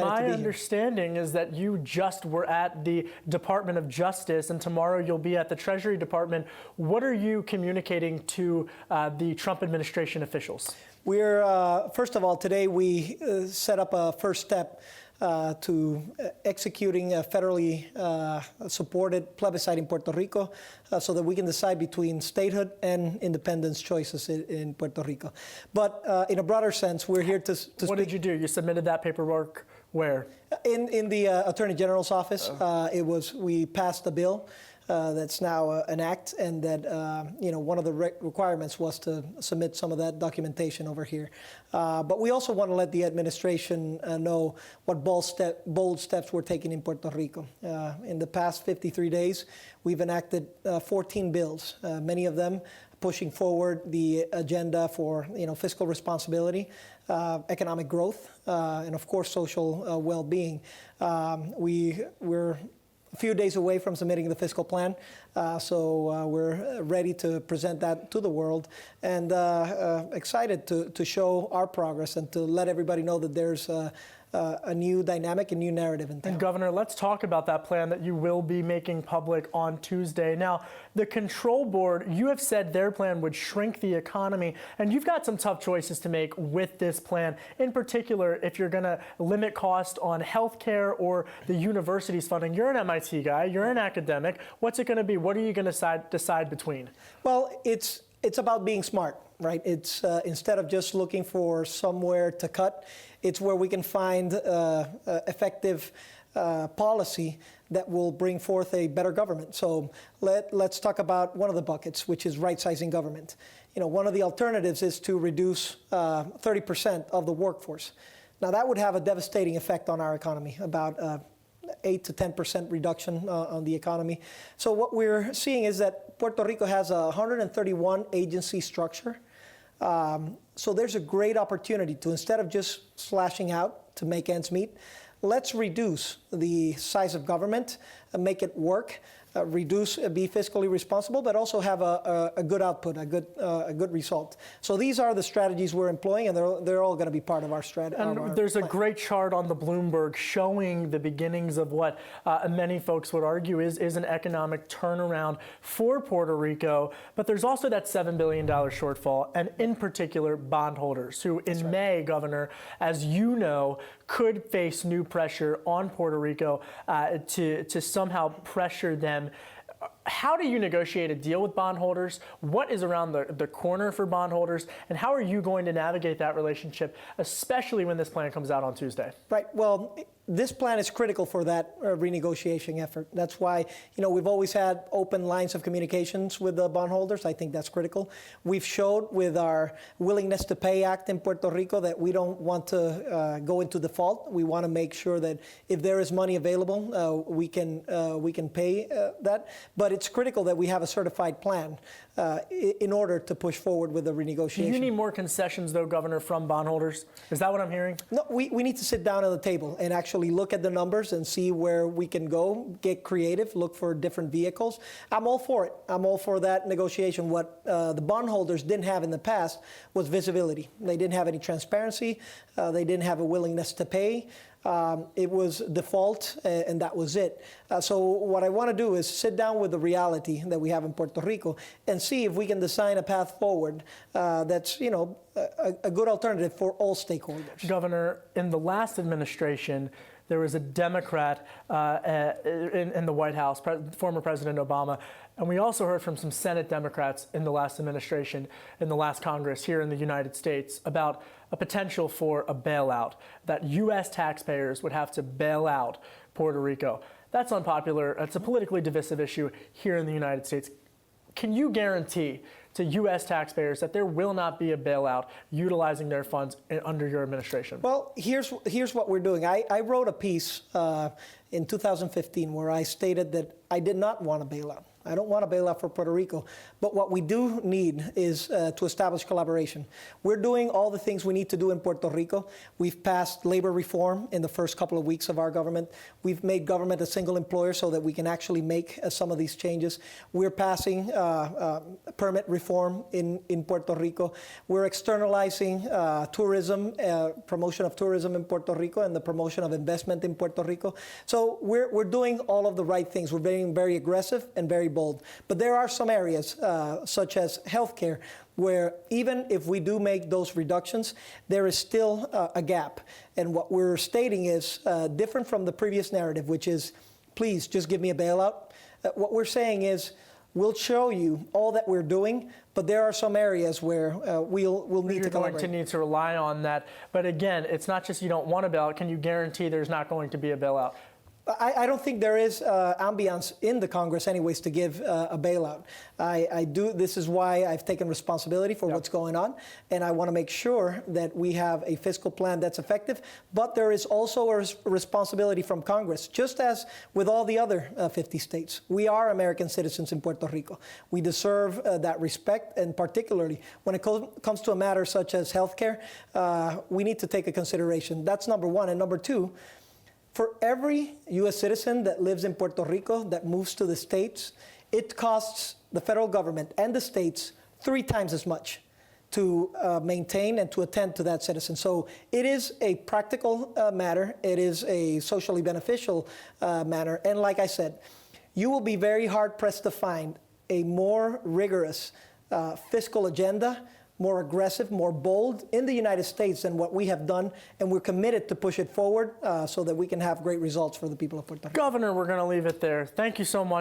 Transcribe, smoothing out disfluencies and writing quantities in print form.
My understanding is that you just were at the Department of Justice, and tomorrow you'll be at the Treasury Department. What are you communicating to the Trump administration officials? We're, first of all, today we set up a first step to executing a federally supported plebiscite in Puerto Rico so that we can decide between statehood and independence choices in Puerto Rico. But in a broader sense, we're here to What did you do? You submitted that paperwork where? In the Attorney General's office. We passed a bill that's now an act, and that one of the requirements was to submit some of that documentation over here. But we also want to let the administration know what bold steps we're taking in Puerto Rico. In the past 53 days, we've enacted 14 bills, many of them pushing forward the agenda for fiscal responsibility, economic growth, and of course social well-being. We're a few days away from submitting the fiscal plan, so we're ready to present that to the world, and excited to show our progress and to let everybody know that there's a new dynamic, a new narrative in town. And Governor, let's talk about that plan that you will be making public on Tuesday. Now, the control board, you have said their plan would shrink the economy, and you've got some tough choices to make with this plan. In particular, if you're going to limit cost on healthcare or the university's funding. You're an MIT guy, you're an academic. What's it going to be? What are you going to decide between? Well, it's about being smart, right? It's instead of just looking for somewhere to cut, it's where we can find effective policy that will bring forth a better government. So let's talk about one of the buckets, which is right-sizing government. One of the alternatives is to reduce 30% of the workforce. Now, that would have a devastating effect on our economy, about 8 to 10% reduction on the economy. So what we're seeing is that Puerto Rico has a 131 agency structure. So there's a great opportunity to, instead of just slashing out to make ends meet, let's reduce the size of government and make it work. Be fiscally responsible, but also have a good output, a good result. So these are the strategies we're employing, and they're all going to be part of our strategy. And there's a great chart on the Bloomberg showing the beginnings of what many folks would argue is an economic turnaround for Puerto Rico. But there's also that $7 billion shortfall, and in particular, bondholders, who in May, Governor, as you know, could face new pressure on Puerto Rico to somehow pressure them. How do you negotiate a deal with bondholders? What is around the corner for bondholders? And how are you going to navigate that relationship, especially when this plan comes out on Tuesday? Right. Well, this plan is critical for that renegotiation effort. That's why, we've always had open lines of communications with the bondholders. I think that's critical. We've showed with our Willingness to Pay Act in Puerto Rico that we don't want to go into default. We want to make sure that if there is money available, we can pay that. But it's critical that we have a certified plan in order to push forward with the renegotiation. Do you need more concessions, though, Governor, from bondholders? Is that what I'm hearing? No, we need to sit down at the table and actually look at the numbers and see where we can go, get creative, look for different vehicles. I'm all for it. I'm all for that negotiation. What the bondholders didn't have in the past was visibility. They didn't have any transparency. They didn't have a willingness to pay. It was default, and that was it. So what I want to do is sit down with the reality that we have in Puerto Rico and see if we can design a path forward that's, a good alternative for all stakeholders. Governor, in the last administration, there was a Democrat in the White House, former President Obama, and we also heard from some Senate Democrats in the last administration, in the last Congress here in the United States, about a potential for a bailout, that U.S. taxpayers would have to bail out Puerto Rico. That's unpopular. It's a politically divisive issue here in the United States. Can you guarantee to U.S. taxpayers that there will not be a bailout utilizing their funds under your administration? Well, here's what we're doing. I wrote a piece in 2015 where I stated that I did not want a bailout. I don't want a bailout for Puerto Rico. But what we do need is to establish collaboration. We're doing all the things we need to do in Puerto Rico. We've passed labor reform in the first couple of weeks of our government. We've made government a single employer so that we can actually make some of these changes. We're passing permit reform in Puerto Rico. We're externalizing tourism, promotion of tourism in Puerto Rico and the promotion of investment in Puerto Rico. So we're doing all of the right things. We're being very aggressive and very bold. But there are some areas, such as healthcare, where even if we do make those reductions, there is still a gap. And what we're stating is different from the previous narrative, which is, please just give me a bailout. What we're saying is, we'll show you all that we're doing, but there are some areas where we'll need to collaborate. You're going to need to rely on that. But again, it's not just you don't want a bailout. Can you guarantee there's not going to be a bailout? I don't think there is ambience in the Congress anyways to give a bailout. This is why I've taken responsibility for what's going on, and I want to make sure that we have a fiscal plan that's effective, but there is also a responsibility from Congress, just as with all the other 50 states. We are American citizens in Puerto Rico. We deserve that respect, and particularly when it comes to a matter such as healthcare, we need to take a consideration. That's number one. And number two, for every U.S. citizen that lives in Puerto Rico that moves to the States, it costs the federal government and the states 3 times as much to maintain and to attend to that citizen. So it is a practical matter. It is a socially beneficial matter. And like I said, you will be very hard-pressed to find a more rigorous fiscal agenda, more aggressive, more bold in the United States than what we have done, and we're committed to push it forward so that we can have great results for the people of Puerto Rico. Governor, we're going to leave it there. Thank you so much.